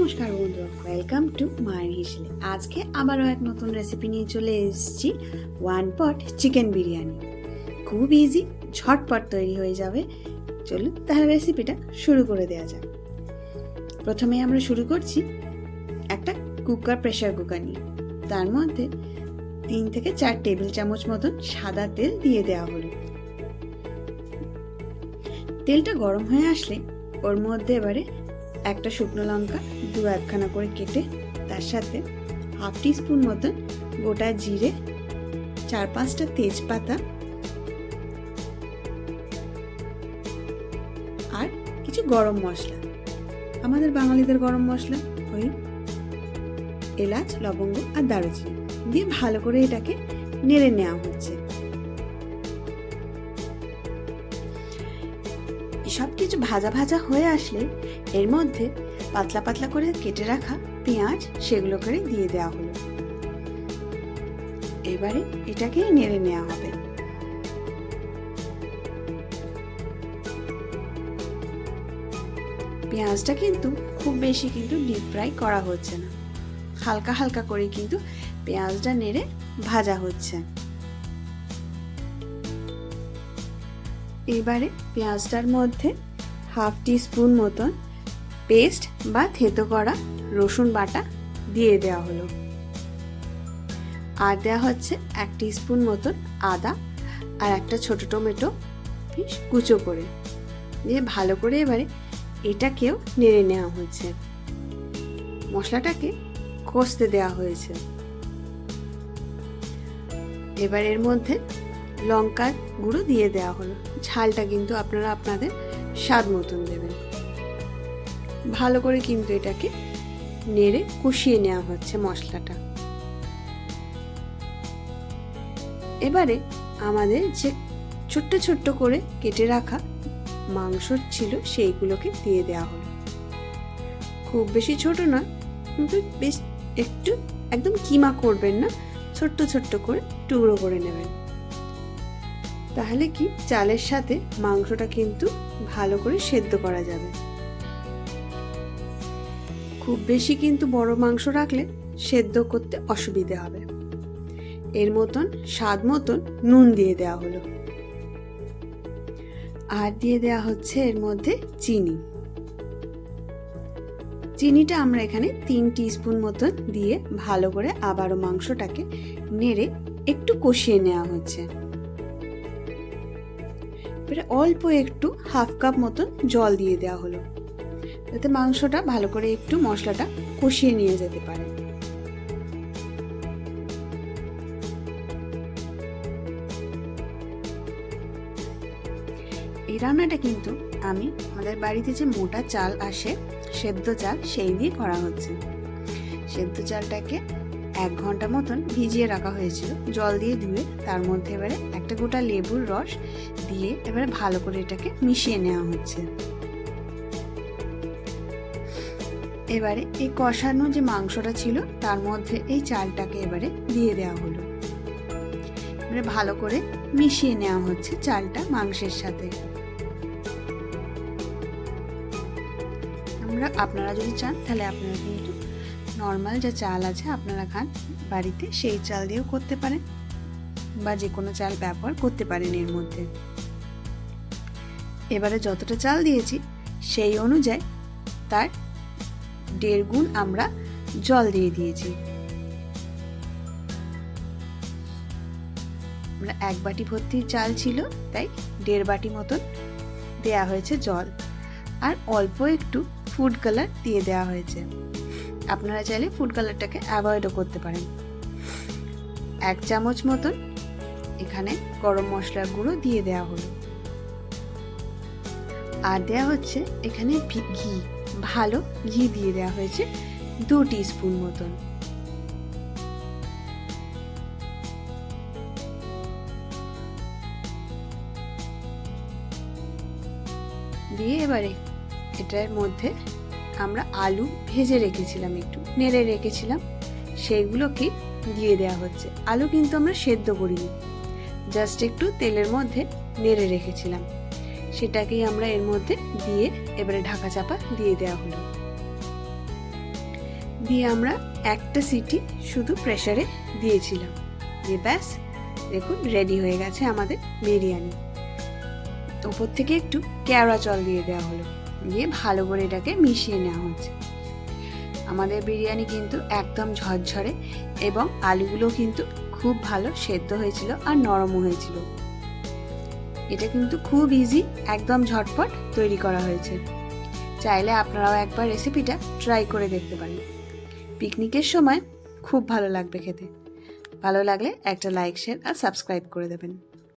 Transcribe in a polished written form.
নমস্কার বন্ধুরা, welcome to মায়ের হিসেলে। আজকে আবারও এক নতুন রেসিপি নিয়ে চলে এসেছি, ওয়ান পট চিকেন বিরিয়ানি। খুব ইজি, ঝটপট তৈরি হয়ে যাবে। চলুন তাহলে রেসিপিটা শুরু করে দেওয়া যাক। প্রথমে আমরা শুরু করছি একটা প্রেশার কুকার নিয়ে। তার মধ্যে 3 থেকে 4 টেবিল চামচ মতন সাদা তেল দিয়ে দেওয়া হলো। তেলটা গরম হয়ে আসলে ওর মধ্যে এবারে একটা শুকনো লঙ্কা 2-1খানা করে কেটে, তার সাথে হাফ টিস্পুন মতন গোটা জিরে, 4-5টা তেজপাতা আর কিছু গরম মশলা, আমাদের বাঙালিদের গরম মশলা, ওই এলাচ, লবঙ্গ আর দারুচিনি দিয়ে ভালো করে এটাকে নেড়ে নেওয়া হচ্ছে। সব কিছু ভাজা ভাজা হয়ে আসলে এর মধ্যে পাতলা পাতলা করে কেটে রাখা পেঁয়াজ সেগুলো করে দিয়ে দেওয়া হলো। এবারে এটাকে নেড়ে নেওয়া হবে। পেঁয়াজটা কিন্তু খুব বেশি ডিপ ফ্রাই করা হচ্ছে না, হালকা হালকা করে কিন্তু পেঁয়াজটা নেড়ে ভাজা হচ্ছে। এবারে পেঁয়াজটার মধ্যে হাফ টিস্পুন মতন পেস্ট বা থেতো করা রসুন বাটা দিয়ে দেওয়া হলো, আর দেওয়া হচ্ছে 1 টিস্পুন মতন আদা আর একটা ছোট টমেটো পিস কুচো করে দিয়ে ভালো করে এবারে এটাকেও নেড়ে নেওয়া হচ্ছে। মশলাটাকে কষতে দেওয়া হয়েছে। এবার এর মধ্যে লঙ্কার গুঁড়ো দিয়ে দেওয়া হলো। ঝালটা কিন্তু আপনারা আপনাদের স্বাদ মতন দেবেন। ভালো করে কিন্তু এটাকে নেড়ে কষিয়ে নেওয়া হচ্ছে মশলাটা। এবারে আমাদের যে ছোট্ট ছোট্ট করে কেটে রাখা মাংস ছিল সেইগুলোকে দিয়ে দেওয়া হলো। খুব বেশি ছোট না, কিন্তু বেশ একটু একদম কিমা করবেন না, ছোট্ট ছোট্ট করে টুকরো করে নেবেন। তাহলে কি চালের সাথে মাংসটা কিন্তু ভালো করে সেদ্ধ করা যাবে। খুব বেশি কিন্তু বড় মাংস রাখলে সেদ্ধ করতে অসুবিধে হবে। এর মতন স্বাদ মতন নুন দিয়ে দেওয়া হলো, আর দিয়ে দেওয়া হচ্ছে এর মধ্যে চিনি। চিনিটা আমরা এখানে 3 টিস্পুন মতন দিয়ে ভালো করে আবারও মাংসটাকে নেড়ে একটু কষিয়ে নেওয়া হচ্ছে। অল্প একটু হাফ কাপ মতন জল দিয়ে দেওয়া হলো, যাতে মাংসটা ভালো করে একটু মশলাটা কষিয়ে নিয়ে যেতে পারে। এই রান্নাটা কিন্তু আমি আমাদের বাড়িতে যে মোটা চাল আসে, সেদ্ধ চাল, সেই দিয়ে করা হচ্ছে। সেদ্ধ চালটাকে 1 ঘন্টা মতন ভিজিয়ে রাখা হয়েছিল জল দিয়ে ধুয়ে। তার মধ্যে এবারে একটা গোটা লেবুর রস দিয়ে এবারে ভালো করে এটাকে মিশিয়ে নেওয়া হচ্ছে। এবারে এই কষানো যে মাংসটা ছিল তার মধ্যে এই চালটাকে এবারে দিয়ে দেওয়া হলো। এবারে ভালো করে মিশিয়ে নেওয়া হচ্ছে চালটা মাংসের সাথে। আপনারা যদি চান তাহলে আপনারা কিন্তু নর্মাল যে চাল আছে আপনারা খান বাড়িতে, সেই চাল দিয়েও করতে পারেন, বা যে কোনো চাল ব্যবহার করতে পারেন এর মধ্যে। এবারে যতটা চাল দিয়েছি সেই অনুযায়ী তার 1.5 গুণ আমরা জল দিয়ে দিয়েছি। আমরা 1 বাটি ভর্তি চাল ছিল, তাই 1.5 বাটি মতন দেয়া হয়েছে জল, আর অল্প একটু ফুড কালার দিয়ে দেওয়া হয়েছে। আপনারা চাইলে ফুড কালারটাকে অ্যাভয়েডও করতে পারেন। 1 চামচ মতন এখানে গরম মশলার গুঁড়ো দিয়ে দেওয়া হলো, আর দেওয়া হচ্ছে এখানে ঘি, ভালো ঘি দিয়ে দেওয়া হয়েছে 2 টিস্পুন মতন। দিয়ে এবারে এটার মধ্যে আমরা আলু ভেজে রেখেছিলাম, একটু নেড়ে রেখেছিলাম, সেইগুলোকে দিয়ে দেওয়া হচ্ছে। আলু কিন্তু আমরা সেদ্ধ করিনি, জাস্ট একটু তেলের মধ্যে নেড়ে রেখেছিলাম, সেটাকেই আমরা এর মধ্যে দিয়ে এবারে ঢাকা চাপা দিয়ে দেওয়া হলো। দিয়ে আমরা একটা সিটি শুধু প্রেসারে দিয়েছিলাম, দিয়ে ব্যাস দেখুন রেডি হয়ে গেছে আমাদের বিরিয়ানি। ওপর থেকে একটু কেওড়া জল দিয়ে দেওয়া হলো, দিয়ে ভালো করে এটাকে মিশিয়ে নেওয়া হচ্ছে। আমাদের বিরিয়ানি কিন্তু একদম ঝরঝরে এবং আলুগুলো কিন্তু খুব ভালো সেদ্ধ হয়েছিল আর নরমও হয়েছিল। এটা কিন্তু খুব ইজি, একদম ঝটপট তৈরি করা হয়েছে। চাইলে আপনারাও একবার রেসিপিটা ট্রাই করে দেখতে পারেন। পিকনিকের সময় খুব ভালো লাগবে খেতে। ভালো লাগলে একটা লাইক, শেয়ার আর সাবস্ক্রাইব করে দেবেন।